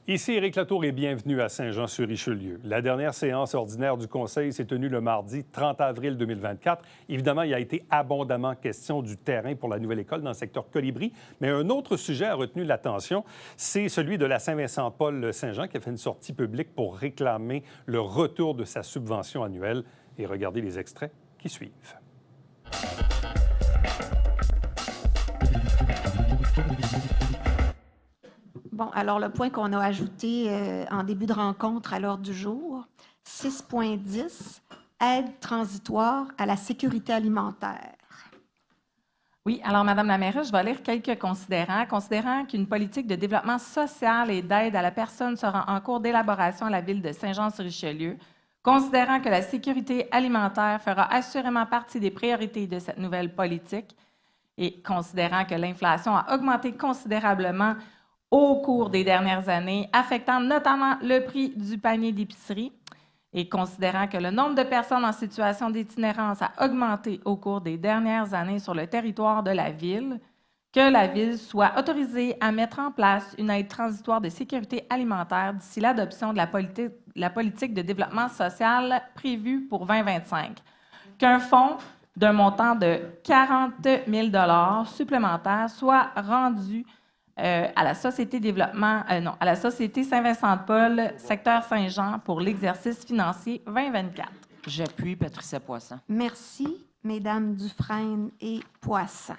Ici Éric Latour et bienvenue à Saint-Jean-sur-Richelieu. La dernière séance ordinaire du Conseil s'est tenue le mardi 30 avril 2024. Évidemment, il a été abondamment question du terrain pour la nouvelle école dans le secteur Colibri, mais un autre sujet a retenu l'attention, c'est celui de la Saint-Vincent-Paul-Saint-Jean qui a fait une sortie publique pour réclamer le retour de sa subvention annuelle. Et regardez les extraits qui suivent. Bon, alors le point qu'on a ajouté en début de rencontre à l'ordre du jour, 6.10, aide transitoire à la sécurité alimentaire. Oui, alors Madame la mairesse, je vais lire quelques considérants. Considérant qu'une politique de développement social et d'aide à la personne sera en cours d'élaboration à la ville de Saint-Jean-sur-Richelieu, considérant que la sécurité alimentaire fera assurément partie des priorités de cette nouvelle politique et considérant que l'inflation a augmenté considérablement au cours des dernières années, affectant notamment le prix du panier d'épicerie, et considérant que le nombre de personnes en situation d'itinérance a augmenté au cours des dernières années sur le territoire de la ville, que la ville soit autorisée à mettre en place une aide transitoire de sécurité alimentaire d'ici l'adoption de la politique de développement social prévue pour 2025, qu'un fonds d'un montant de 40 000 $ supplémentaires soit rendu à la Société à la Société Saint-Vincent-de-Paul, secteur Saint-Jean, pour l'exercice financier 2024. J'appuie Patricia Poisson. Merci, Mesdames Dufresne et Poisson.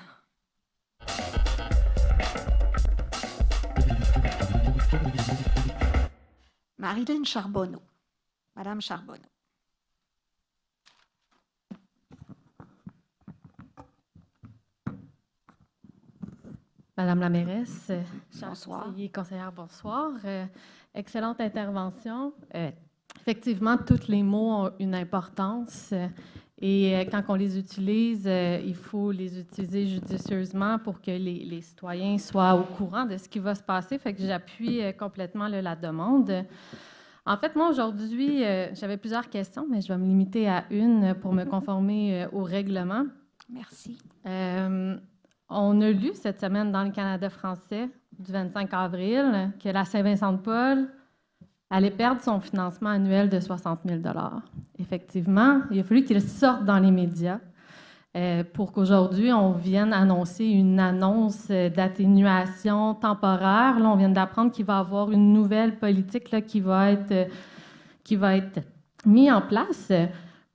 Marilyn Charbonneau. Madame Charbonneau. Madame la mairesse, Bonsoir. conseillère, bonsoir. Excellente intervention. Effectivement, tous les mots ont une importance et quand on les utilise, il faut les utiliser judicieusement pour que les citoyens soient au courant de ce qui va se passer. Fait que j'appuie complètement la demande. En fait, moi, aujourd'hui, j'avais plusieurs questions, mais je vais me limiter à une pour me conformer au règlement. Merci. On a lu cette semaine dans le Canada français du 25 avril que la Saint-Vincent-de-Paul allait perdre son financement annuel de 60 000 $. Effectivement, il a fallu qu'il sorte dans les médias pour qu'aujourd'hui, on vienne annoncer une annonce d'atténuation temporaire. Là, on vient d'apprendre qu'il va y avoir une nouvelle politique là, qui va être mise en place.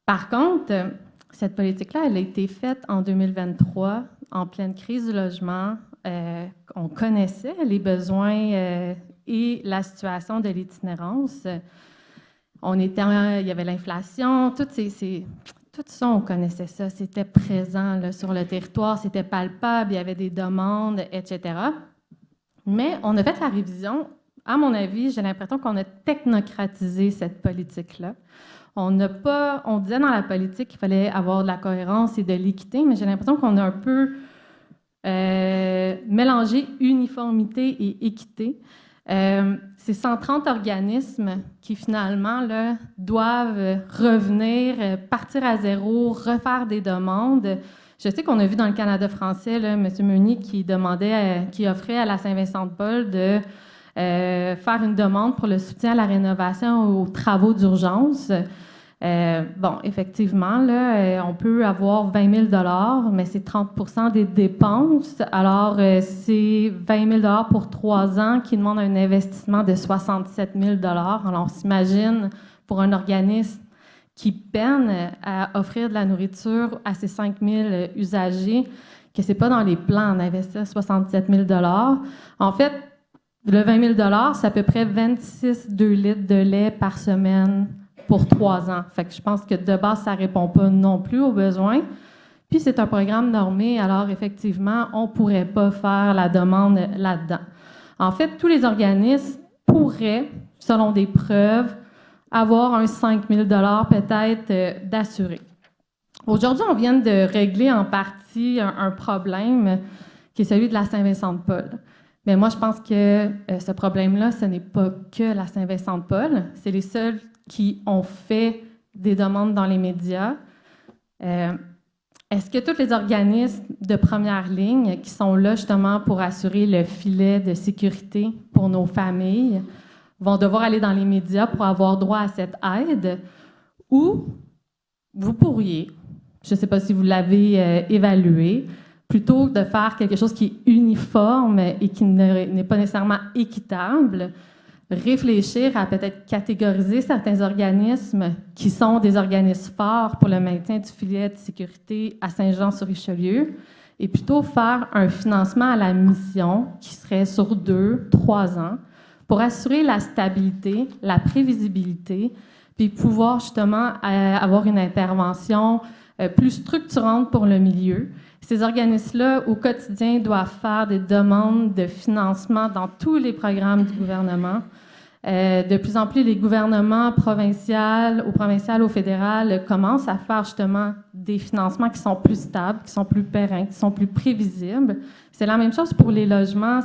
Par contre, cette politique-là, elle a été faite en 2023, en pleine crise du logement. On connaissait les besoins et la situation de l'itinérance. Il y avait l'inflation, tout ça, on connaissait ça. C'était présent là, sur le territoire, c'était palpable, il y avait des demandes, etc. Mais on a fait la révision. À mon avis, j'ai l'impression qu'on a technocratisé cette politique-là. On disait dans la politique qu'il fallait avoir de la cohérence et de l'équité, mais j'ai l'impression qu'on a un peu mélangé uniformité et équité. C'est 130 organismes qui, finalement, là, doivent revenir, partir à zéro, refaire des demandes. Je sais qu'on a vu dans le Canada français, là, M. Meunier qui offrait à la Saint-Vincent-de-Paul de faire une demande pour le soutien à la rénovation aux travaux d'urgence. Bon, effectivement, là, on peut avoir 20 000 $, mais c'est 30 % des dépenses. Alors, c'est 20 000 $ pour 3 ans qui demande un investissement de 67 000 $. Alors, on s'imagine, pour un organisme qui peine à offrir de la nourriture à ses 5 000 usagers, que ce n'est pas dans les plans d'investir 67 000 $. En fait, le 20 000 $, c'est à peu près 2 litres de lait par semaine pour 3 ans. Fait que je pense que de base, ça ne répond pas non plus aux besoins. Puis, c'est un programme normé, alors effectivement, on ne pourrait pas faire la demande là-dedans. En fait, tous les organismes pourraient, selon des preuves, avoir un 5 000 $ peut-être d'assuré. Aujourd'hui, on vient de régler en partie un problème qui est celui de la Saint-Vincent-de-Paul. Mais moi, je pense que ce problème-là, ce n'est pas que la Saint-Vincent-de-Paul. C'est les seuls qui ont fait des demandes dans les médias. Est-ce que tous les organismes de première ligne qui sont là justement pour assurer le filet de sécurité pour nos familles vont devoir aller dans les médias pour avoir droit à cette aide, ou vous pourriez, je ne sais pas si vous l'avez évalué, plutôt que de faire quelque chose qui est uniforme et qui n'est pas nécessairement équitable, réfléchir à peut-être catégoriser certains organismes qui sont des organismes forts pour le maintien du filet de sécurité à Saint-Jean-sur-Richelieu et plutôt faire un financement à la mission qui serait sur 2-3 ans pour assurer la stabilité, la prévisibilité, puis pouvoir justement avoir une intervention plus structurante pour le milieu. Ces organismes-là, au quotidien, doivent faire des demandes de financement dans tous les programmes du gouvernement. De plus en plus, les gouvernements provincial, au fédéral, commencent à faire justement des financements qui sont plus stables, qui sont plus pérennes, qui sont plus prévisibles. C'est la même chose pour les logements.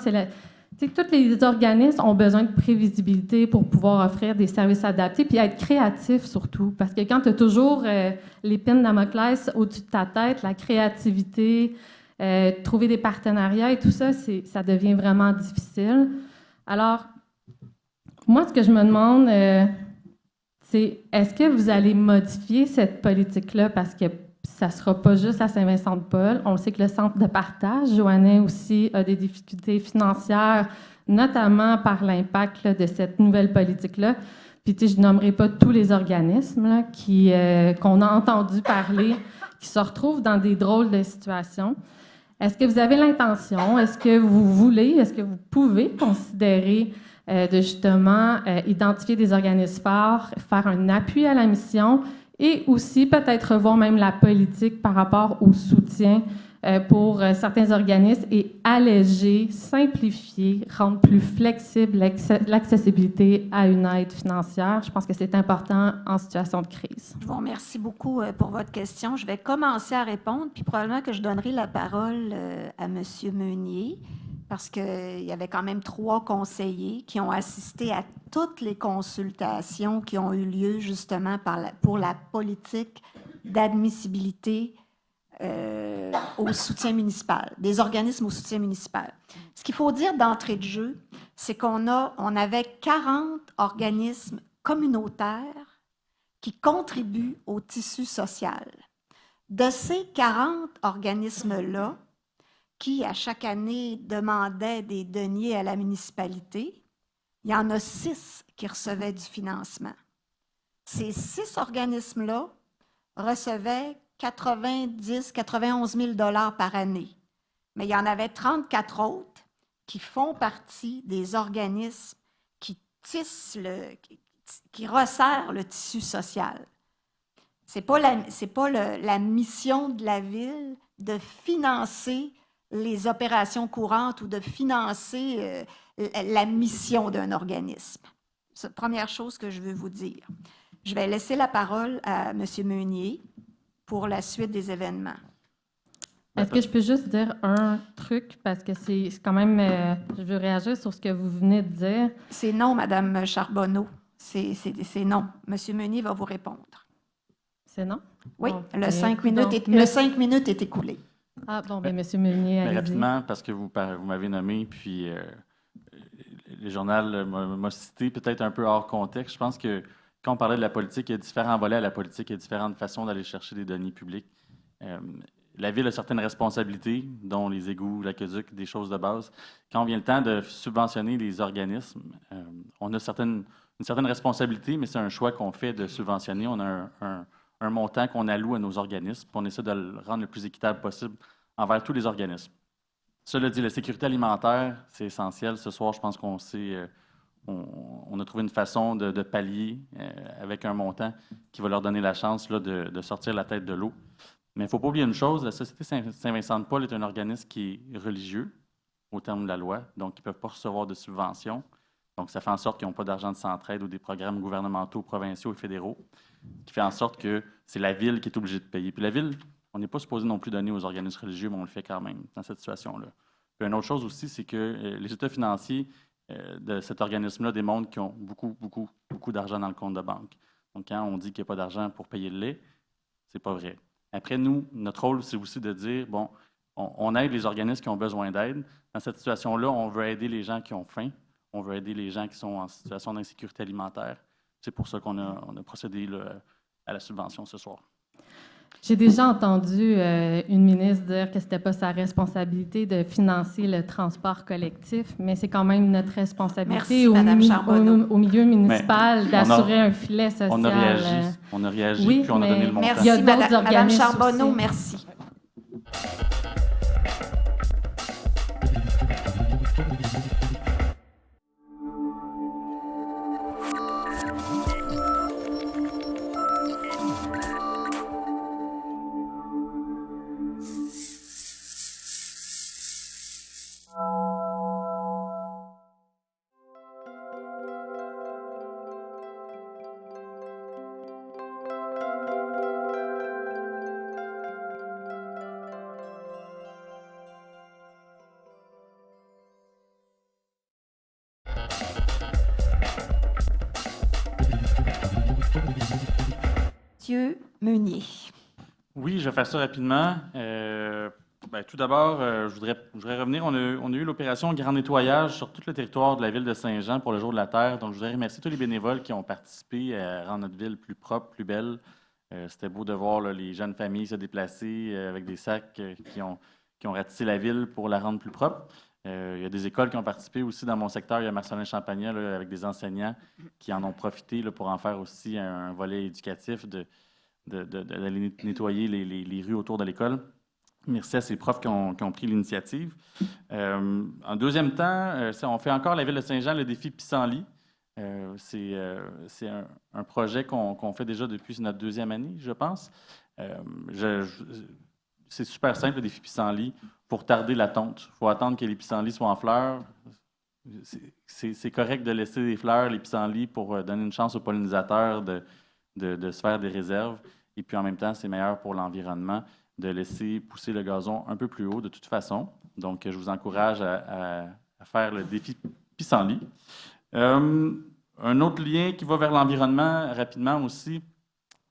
Tous les organismes ont besoin de prévisibilité pour pouvoir offrir des services adaptés puis être créatifs surtout. Parce que quand tu as toujours l'épine Damoclès au-dessus de ta tête, la créativité, trouver des partenariats et tout ça, ça devient vraiment difficile. Alors, moi, ce que je me demande, c'est est-ce que vous allez modifier cette politique-là parce que ça ne sera pas juste à Saint-Vincent-de-Paul. On sait que le centre de partage, Joannay aussi, a des difficultés financières, notamment par l'impact de cette nouvelle politique-là. Puis, je ne nommerai pas tous les organismes là, qu'on a entendu parler, qui se retrouvent dans des drôles de situations. Est-ce que vous avez l'intention, est-ce que vous voulez, est-ce que vous pouvez considérer de justement identifier des organismes forts, faire un appui à la mission et aussi peut-être revoir même la politique par rapport au soutien pour certains organismes et alléger, simplifier, rendre plus flexible l'accessibilité à une aide financière. Je pense que c'est important en situation de crise. Je vous remercie beaucoup pour votre question. Je vais commencer à répondre, puis probablement que je donnerai la parole à M. Meunier, parce qu'il y avait quand même 3 conseillers qui ont assisté à toutes les consultations qui ont eu lieu justement pour la politique d'admissibilité au soutien municipal, des organismes au soutien municipal. Ce qu'il faut dire d'entrée de jeu, c'est on avait 40 organismes communautaires qui contribuent au tissu social. De ces 40 organismes-là, qui, à chaque année, demandaient des deniers à la municipalité, il y en a 6 qui recevaient du financement. Ces 6 organismes-là recevaient 91 000 $ par année. Mais il y en avait 34 autres qui font partie des organismes qui tissent qui resserrent le tissu social. C'est pas la mission de la ville de financer les opérations courantes ou de financer la mission d'un organisme. C'est la première chose que je veux vous dire. Je vais laisser la parole à M. Meunier pour la suite des événements. Est-ce que je peux juste dire un truc, parce que c'est quand même... je veux réagir sur ce que vous venez de dire. C'est non, Mme Charbonneau. C'est non. M. Meunier va vous répondre. C'est non? Oui, Bon, le 5 minutes est écoulé. Ah bon, bien, M. Meunier, allez-y. Rapidement, parce que vous m'avez nommé, puis le journal m'a cité peut-être un peu hors contexte. Je pense que quand on parlait de la politique, il y a différents volets à la politique, il y a différentes façons d'aller chercher des deniers publics. La Ville a certaines responsabilités, dont les égouts, l'aqueduc, des choses de base. Quand vient le temps de subventionner les organismes, on a une certaine responsabilité, mais c'est un choix qu'on fait de subventionner. On a un montant qu'on alloue à nos organismes, puis on essaie de le rendre le plus équitable possible envers tous les organismes. Cela dit, la sécurité alimentaire, c'est essentiel. Ce soir, je pense qu'on sait... On a trouvé une façon de pallier avec un montant qui va leur donner la chance là, de sortir la tête de l'eau. Mais il ne faut pas oublier une chose, la Société Saint-Vincent-de-Paul est un organisme qui est religieux au terme de la loi, donc ils ne peuvent pas recevoir de subventions. Donc ça fait en sorte qu'ils n'ont pas d'argent de centraide ou des programmes gouvernementaux, provinciaux et fédéraux, qui fait en sorte que c'est la Ville qui est obligée de payer. Puis la Ville, on n'est pas supposé non plus donner aux organismes religieux, mais on le fait quand même dans cette situation-là. Puis une autre chose aussi, c'est que les états financiers de cet organisme-là démontrent qu'ils ont beaucoup d'argent dans le compte de banque. Donc, quand on dit qu'il n'y a pas d'argent pour payer le lait, c'est pas vrai. Après, nous, notre rôle, c'est aussi de dire, bon, on aide les organismes qui ont besoin d'aide. Dans cette situation-là, on veut aider les gens qui ont faim. on veut aider les gens qui sont en situation d'insécurité alimentaire. C'est pour ça qu'on a procédé là, à la subvention ce soir. J'ai déjà entendu une ministre dire que ce n'était pas sa responsabilité de financer le transport collectif, mais c'est quand même notre responsabilité au milieu municipal d'assurer un filet social. On a réagi, oui, puis on a donné le montant. Merci, Il y a d'autres Madame organismes Charbonneau, aussi. merci. Monsieur Meunier. Oui, je vais faire ça rapidement. Tout d'abord, je voudrais revenir. On a eu l'opération Grand Nettoyage sur tout le territoire de la ville de Saint-Jean pour le Jour de la Terre. Donc, je voudrais remercier tous les bénévoles qui ont participé à rendre notre ville plus propre, plus belle. C'était beau de voir là, les jeunes familles se déplacer avec des sacs qui ont ratissé la ville pour la rendre plus propre. Il y a des écoles qui ont participé aussi dans mon secteur. Il y a Marcelin-Champagnat là, avec des enseignants qui en ont profité là, pour en faire aussi un volet éducatif d'aller nettoyer les rues autour de l'école. Merci à ces profs qui ont pris l'initiative. En deuxième temps, on fait encore à la Ville de Saint-Jean le défi Pissenlit. C'est un projet qu'on fait déjà depuis notre deuxième année, je pense. C'est super simple, le défi Pissenlit. Pour tarder la tonte, il faut attendre que les pissenlits soient en fleurs. C'est correct de laisser des fleurs, les pissenlits, pour donner une chance aux pollinisateurs de se faire des réserves. Et puis en même temps, c'est meilleur pour l'environnement de laisser pousser le gazon un peu plus haut de toute façon. Donc, je vous encourage à faire le défi pissenlit. Un autre lien qui va vers l'environnement rapidement aussi,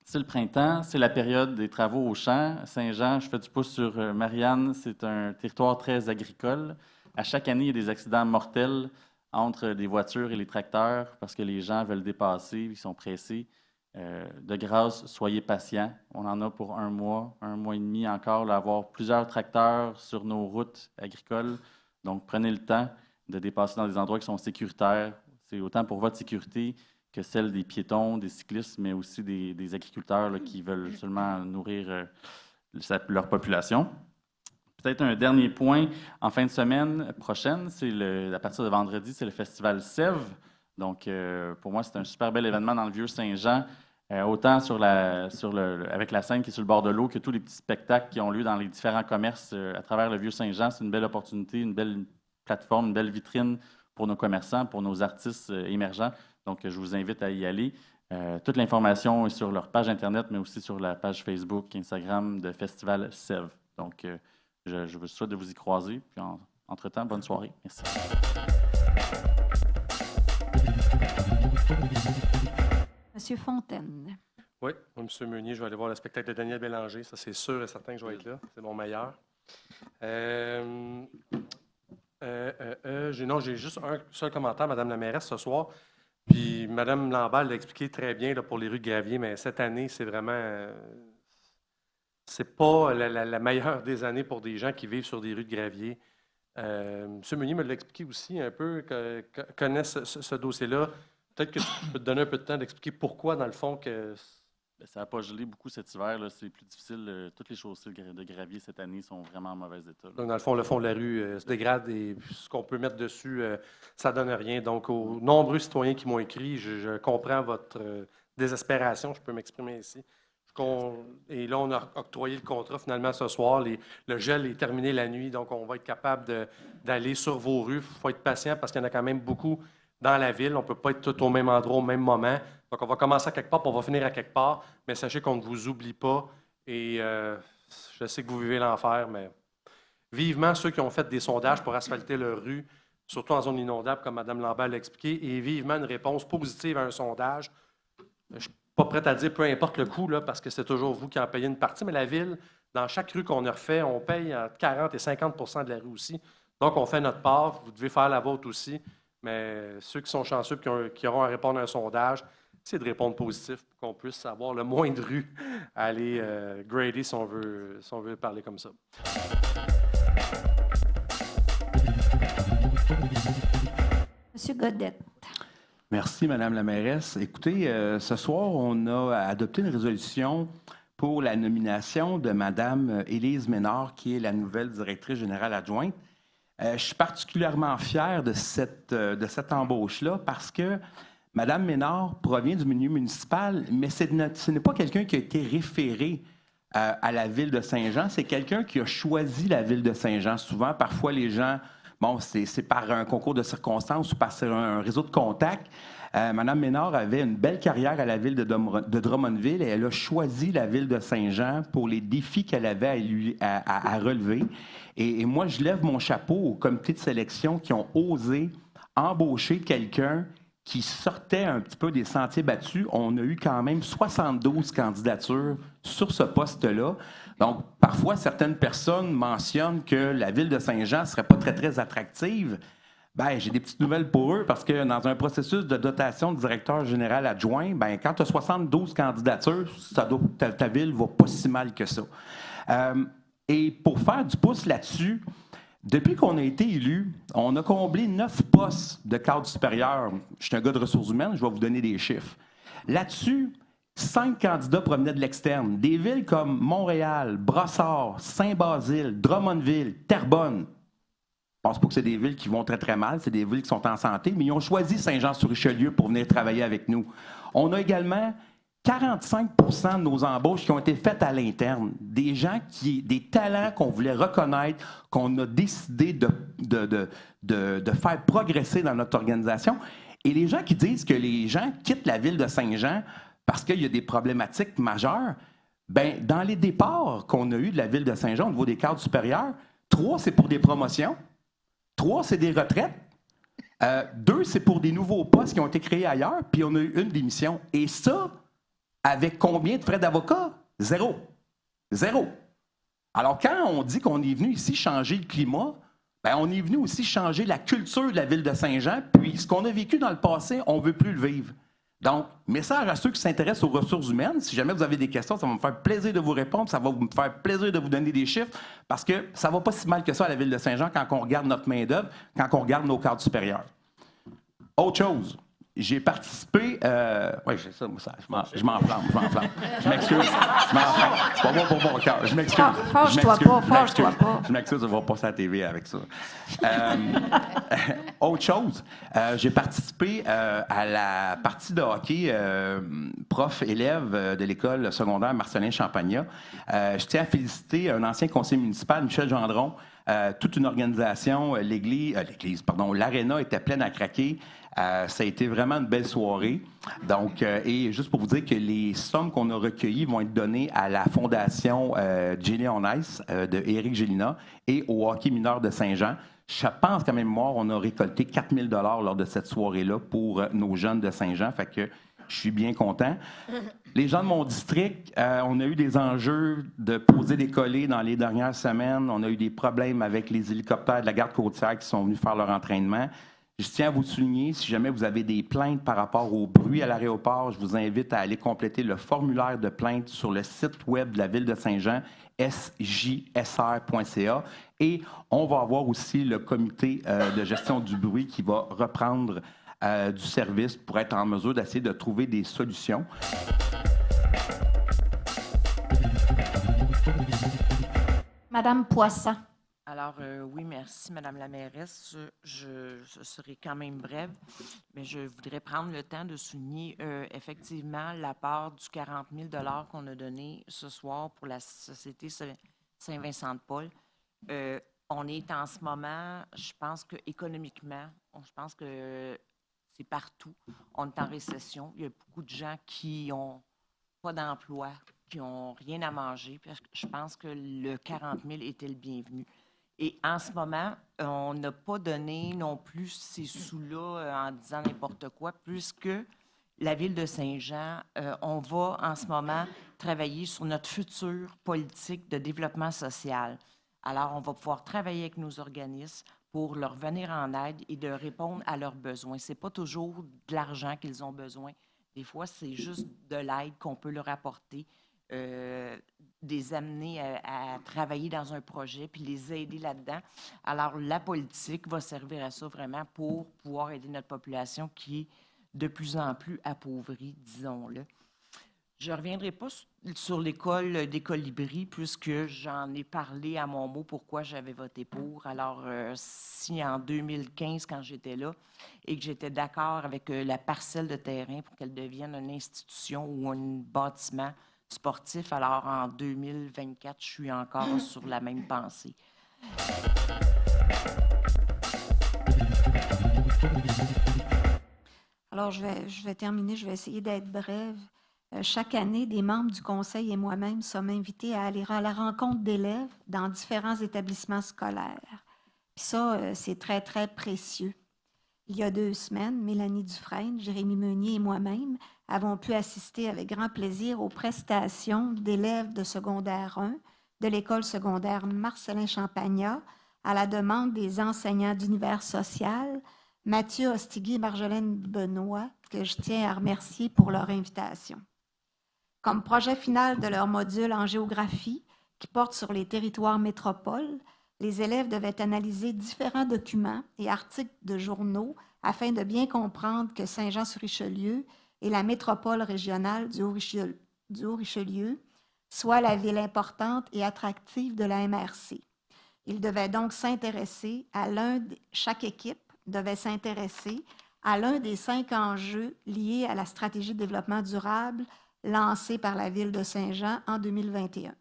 c'est le printemps, c'est la période des travaux au champ. Saint-Jean, je fais du pouce sur Marianne, c'est un territoire très agricole. À chaque année, il y a des accidents mortels entre les voitures et les tracteurs parce que les gens veulent dépasser, ils sont pressés. De grâce, soyez patients. On en a pour un mois et demi encore, là, avoir plusieurs tracteurs sur nos routes agricoles. Donc, prenez le temps de dépasser dans des endroits qui sont sécuritaires. C'est autant pour votre sécurité que celle des piétons, des cyclistes, mais aussi des agriculteurs là, qui veulent seulement nourrir leur population. Peut-être un dernier point, en fin de semaine prochaine, à partir de vendredi, c'est le festival Sève. Donc, pour moi, c'est un super bel événement dans le Vieux-Saint-Jean, autant avec la scène qui est sur le bord de l'eau que tous les petits spectacles qui ont lieu dans les différents commerces à travers le Vieux-Saint-Jean. C'est une belle opportunité, une belle plateforme, une belle vitrine pour nos commerçants, pour nos artistes émergents. Donc, je vous invite à y aller. Toute l'information est sur leur page Internet, mais aussi sur la page Facebook, Instagram de Festival Sève. Donc, je vous souhaite de vous y croiser. Puis, entre-temps, bonne soirée. Merci. Monsieur Fontaine. Oui, moi, M. Meunier, je vais aller voir le spectacle de Daniel Bélanger. Ça, c'est sûr et certain que je vais être là. C'est mon meilleur. J'ai juste un seul commentaire, Mme la mairesse, ce soir. Puis Mme Lambert l'a expliqué très bien là, pour les rues de Gravier, mais cette année, c'est vraiment... c'est pas la meilleure des années pour des gens qui vivent sur des rues de Gravier. M. Meunier me l'a expliqué aussi un peu, connaît ce dossier-là. Peut-être que tu peux te donner un peu de temps d'expliquer pourquoi, dans le fond, que... Ça n'a pas gelé beaucoup cet hiver. Là. C'est plus difficile. Toutes les chaussées de gravier cette année sont vraiment en mauvais état. Là. Donc, dans le fond, le fond de la rue se dégrade et ce qu'on peut mettre dessus, ça ne donne rien. Donc, aux nombreux citoyens qui m'ont écrit, je comprends votre désespération, je peux m'exprimer ici. Et là, on a octroyé le contrat finalement ce soir. Le gel est terminé la nuit, donc on va être capable d'aller sur vos rues. Il faut être patient parce qu'il y en a quand même beaucoup dans la ville. On ne peut pas être tout au même endroit au même moment. Donc, on va commencer à quelque part, puis on va finir à quelque part. Mais sachez qu'on ne vous oublie pas. Et je sais que vous vivez l'enfer, mais vivement ceux qui ont fait des sondages pour asphalter leur rue, surtout en zone inondable, comme Mme Lambert l'a expliqué, et vivement une réponse positive à un sondage. Je ne suis pas prêt à dire peu importe le coût, là, parce que c'est toujours vous qui en payez une partie, mais la ville, dans chaque rue qu'on a refait, on paye entre 40 et 50 % de la rue aussi. Donc, on fait notre part. Vous devez faire la vôtre aussi. Mais ceux qui sont chanceux et qui auront à répondre à un sondage, c'est de répondre positif pour qu'on puisse avoir le moins de rue à aller grader si on veut parler comme ça. Monsieur Godette. Merci, Madame la mairesse. Écoutez, ce soir, on a adopté une résolution pour la nomination de Madame Élise Ménard, qui est la nouvelle directrice générale adjointe. Je suis particulièrement fier de cette embauche-là parce que Mme Ménard provient du milieu municipal, mais ce n'est pas quelqu'un qui a été référé à la ville de Saint-Jean, c'est quelqu'un qui a choisi la ville de Saint-Jean. Souvent, parfois, les gens, bon, c'est par un concours de circonstances ou par un réseau de contacts. Mme Ménard avait une belle carrière à la ville de Drummondville et elle a choisi la ville de Saint-Jean pour les défis qu'elle avait à relever. Et moi, je lève mon chapeau au comité de sélection qui ont osé embaucher quelqu'un qui sortait un petit peu des sentiers battus. On a eu quand même 72 candidatures sur ce poste-là. Donc, parfois, certaines personnes mentionnent que la ville de Saint-Jean ne serait pas très, très attractive. Bien, j'ai des petites nouvelles pour eux parce que dans un processus de dotation de directeur général adjoint, bien, quand tu as 72 candidatures, ta ville ne va pas si mal que ça. Et pour faire du pouce là-dessus, depuis qu'on a été élu, on a comblé 9 postes de cadre supérieur. Je suis un gars de ressources humaines, je vais vous donner des chiffres. Là-dessus, 5 candidats provenaient de l'externe. Des villes comme Montréal, Brossard, Saint-Basile, Drummondville, Terrebonne. Je pense pas que c'est des villes qui vont très, très mal, c'est des villes qui sont en santé, mais ils ont choisi Saint-Jean-sur-Richelieu pour venir travailler avec nous. On a également 45 de nos embauches qui ont été faites à l'interne. Des gens des talents qu'on voulait reconnaître, qu'on a décidé de faire progresser dans notre organisation. Et les gens qui disent que les gens quittent la ville de Saint-Jean parce qu'il y a des problématiques majeures, bien, dans les départs qu'on a eus de la ville de Saint-Jean au niveau des cadres supérieurs, 3, c'est pour des promotions, 3, c'est des retraites, 2, c'est pour des nouveaux postes qui ont été créés ailleurs, puis on a eu une démission. Et ça, avec combien de frais d'avocat? 0. 0. Alors, quand on dit qu'on est venu ici changer le climat, bien, on est venu aussi changer la culture de la ville de Saint-Jean, puis ce qu'on a vécu dans le passé, on ne veut plus le vivre. Donc, message à ceux qui s'intéressent aux ressources humaines, si jamais vous avez des questions, ça va me faire plaisir de vous répondre, ça va me faire plaisir de vous donner des chiffres, parce que ça ne va pas si mal que ça à la ville de Saint-Jean quand on regarde notre main-d'œuvre, quand on regarde nos cadres supérieurs. Autre chose. J'ai participé. Oui, j'ai ça, je m'enflamme. Je m'excuse. Je m'enflamme. C'est pas bon pour mon cœur. Je m'excuse. Fâche-toi pas. Je m'excuse, on va passer à la TV avec ça. Autre chose, j'ai participé à la partie de hockey prof-élève de l'école secondaire Marcelin Champagnat. Je tiens à féliciter un ancien conseiller municipal, Michel Gendron, toute une organisation, l'aréna était pleine à craquer. Ça a été vraiment une belle soirée. Donc, et juste pour vous dire que les sommes qu'on a recueillies vont être données à la fondation Jelly on Ice de Éric Gélina et au hockey mineur de Saint-Jean. Je pense qu'à mémoire, on a récolté 4 000 $ lors de cette soirée-là pour nos jeunes de Saint-Jean. Fait que je suis bien content. Les gens de mon district, on a eu des enjeux de poser des collets dans les dernières semaines. On a eu des problèmes avec les hélicoptères de la garde côtière qui sont venus faire leur entraînement. Je tiens à vous souligner, si jamais vous avez des plaintes par rapport au bruit à l'aéroport, je vous invite à aller compléter le formulaire de plainte sur le site web de la Ville de Saint-Jean, sjsr.ca. Et on va avoir aussi le comité de gestion du bruit qui va reprendre du service pour être en mesure d'essayer de trouver des solutions. Madame Poisson. Alors, oui, merci, Madame la mairesse. Je serai quand même brève, mais je voudrais prendre le temps de souligner effectivement l'apport du 40 000 $ qu'on a donné ce soir pour la Société Saint-Vincent-de-Paul. On est en ce moment, je pense qu'économiquement, je pense que c'est partout. On est en récession. Il y a beaucoup de gens qui n'ont pas d'emploi, qui n'ont rien à manger. Puis je pense que le 40 000 était le bienvenu. Et en ce moment, on n'a pas donné non plus ces sous-là en disant n'importe quoi, puisque la Ville de Saint-Jean, on va en ce moment travailler sur notre future politique de développement social. Alors, on va pouvoir travailler avec nos organismes pour leur venir en aide et de répondre à leurs besoins. Ce n'est pas toujours de l'argent qu'ils ont besoin. Des fois, c'est juste de l'aide qu'on peut leur apporter, les amener à travailler dans un projet, puis les aider là-dedans. Alors, la politique va servir à ça vraiment pour pouvoir aider notre population qui est de plus en plus appauvrie, disons-le. Je ne reviendrai pas sur l'école des colibris, puisque j'en ai parlé à mon mot pourquoi j'avais voté pour. Alors, si en 2015, quand j'étais là, et que j'étais d'accord avec la parcelle de terrain pour qu'elle devienne une institution ou un bâtiment sportif, alors en 2024, je suis encore sur la même pensée. Alors, je vais terminer, je vais essayer d'être brève. Chaque année, des membres du conseil et moi-même sommes invités à aller à la rencontre d'élèves dans différents établissements scolaires. Puis ça, c'est très, très précieux. Il y a 2 semaines, Mélanie Dufresne, Jérémy Meunier et moi-même avons pu assister avec grand plaisir aux prestations d'élèves de secondaire 1 de l'école secondaire Marcelin Champagnat à la demande des enseignants d'univers social, Mathieu Ostigui et Marjolaine Benoît, que je tiens à remercier pour leur invitation. Comme projet final de leur module en géographie, qui porte sur les territoires métropoles, les élèves devaient analyser différents documents et articles de journaux afin de bien comprendre que Saint-Jean-sur-Richelieu est la métropole régionale du Haut-Richelieu, soit la ville importante et attractive de la MRC. Ils devaient donc s'intéresser à chaque équipe devait s'intéresser à l'un des 5 enjeux liés à la stratégie de développement durable lancée par la Ville de Saint-Jean en 2021.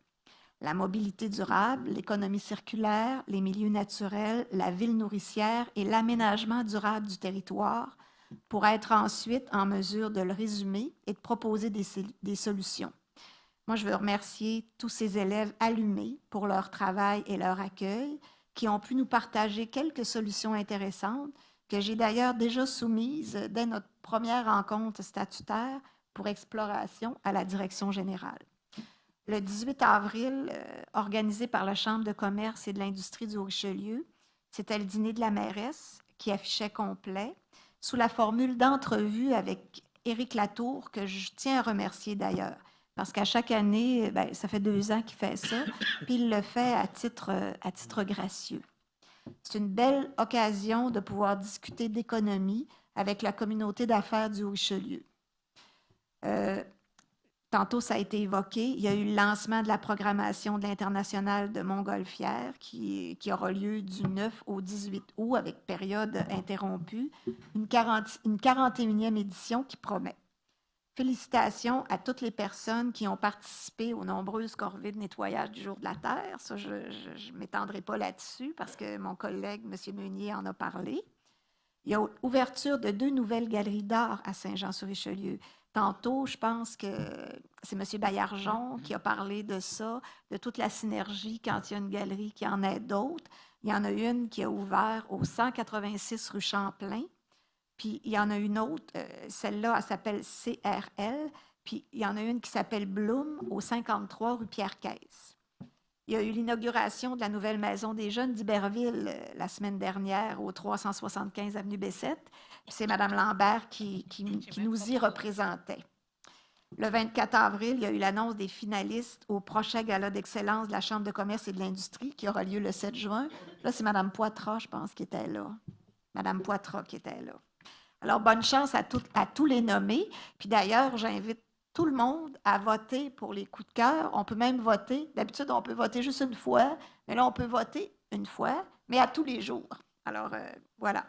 La mobilité durable, l'économie circulaire, les milieux naturels, la ville nourricière et l'aménagement durable du territoire pour être ensuite en mesure de le résumer et de proposer des solutions. Moi, je veux remercier tous ces élèves allumés pour leur travail et leur accueil qui ont pu nous partager quelques solutions intéressantes que j'ai d'ailleurs déjà soumises dès notre première rencontre statutaire pour exploration à la direction générale. Le 18 avril, organisé par la Chambre de commerce et de l'industrie du Haut-Richelieu, c'était le dîner de la mairesse qui affichait complet sous la formule d'entrevue avec Éric Latour, que je tiens à remercier d'ailleurs, parce qu'à chaque année, ça fait 2 ans qu'il fait ça, puis il le fait à titre gracieux. C'est une belle occasion de pouvoir discuter d'économie avec la communauté d'affaires du Haut-Richelieu. Tantôt, ça a été évoqué, il y a eu le lancement de la programmation de l'Internationale de Montgolfière qui aura lieu du 9 au 18 août avec période interrompue, une 41e édition qui promet. Félicitations à toutes les personnes qui ont participé aux nombreuses corvées de nettoyage du jour de la Terre. Ça, je ne m'étendrai pas là-dessus parce que mon collègue, M. Meunier, en a parlé. Il y a ouverture de 2 nouvelles galeries d'art à Saint-Jean-sur-Richelieu. Tantôt, je pense que c'est M. Baillargeon qui a parlé de ça, de toute la synergie quand il y a une galerie qui en aide d'autres. Il y en a une qui a ouvert au 186 rue Champlain. Puis il y en a une autre, celle-là, elle s'appelle CRL. Puis il y en a une qui s'appelle Bloom au 53 rue Pierre-Caisse. Il y a eu l'inauguration de la nouvelle maison des jeunes d'Iberville la semaine dernière au 375 avenue Bessette. C'est Mme Lambert qui nous y représentait. Le 24 avril, il y a eu l'annonce des finalistes au prochain gala d'excellence de la Chambre de commerce et de l'industrie qui aura lieu le 7 juin. Là, c'est Mme Poitras, je pense, qui était là. Mme Poitras qui était là. Alors, bonne chance à tous les nommés. Puis d'ailleurs, j'invite tout le monde à voter pour les coups de cœur. On peut même voter. D'habitude, on peut voter juste une fois, mais là, on peut voter une fois, mais à tous les jours. Alors, voilà.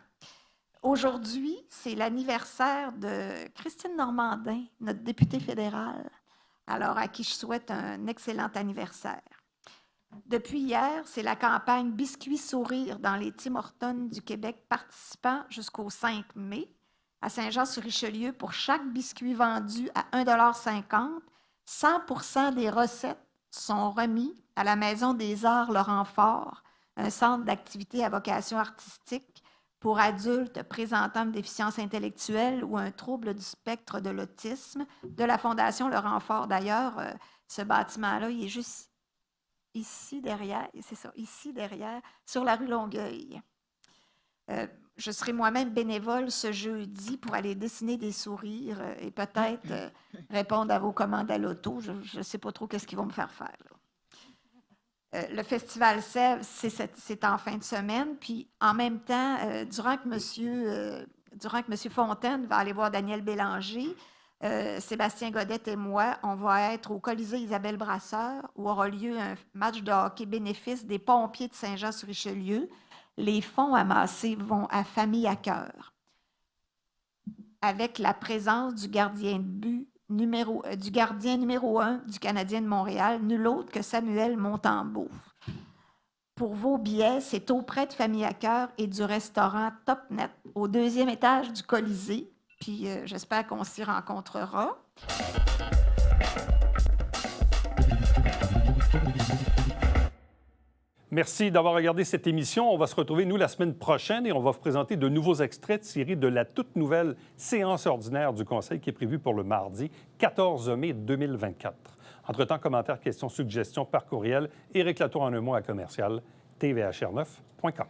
Aujourd'hui, c'est l'anniversaire de Christine Normandin, notre députée fédérale, alors à qui je souhaite un excellent anniversaire. Depuis hier, c'est la campagne Biscuits Sourire dans les Tim Hortons du Québec participant jusqu'au 5 mai. À Saint-Jean-sur-Richelieu, pour chaque biscuit vendu à 1,50 $, 100% des recettes sont remis à la Maison des Arts Laurent-Fort, un centre d'activité à vocation artistique pour adultes présentant une déficience intellectuelle ou un trouble du spectre de l'autisme de la Fondation Laurent-Fort. D'ailleurs, ce bâtiment-là, il est juste ici derrière, c'est ça, ici derrière, sur la rue Longueuil. Je serai moi-même bénévole ce jeudi pour aller dessiner des sourires et peut-être répondre à vos commandes à l'auto. Je ne sais pas trop qu'est-ce qu'ils vont me faire faire, là. Le Festival Sèvres, c'est en fin de semaine. Puis, en même temps, durant que M. Fontaine va aller voir Daniel Bélanger, Sébastien Godette et moi, on va être au Colisée Isabelle Brasseur, où aura lieu un match de hockey bénéfice des pompiers de Saint-Jean-sur-Richelieu. Les fonds amassés vont à Famille à cœur, avec la présence du gardien de but numéro 1 du Canadien de Montréal, nul autre que Samuel Montembeault. Pour vos billets, c'est auprès de Famille à cœur et du restaurant Topnet, au 2e étage du Colisée. Puis j'espère qu'on s'y rencontrera. Merci d'avoir regardé cette émission. On va se retrouver, nous, la semaine prochaine et on va vous présenter de nouveaux extraits tirés de la toute nouvelle séance ordinaire du Conseil qui est prévue pour le mardi 14 mai 2024. Entre-temps, commentaires, questions, suggestions par courriel, Éric Latour en un mot à commercial, tvhr9.com.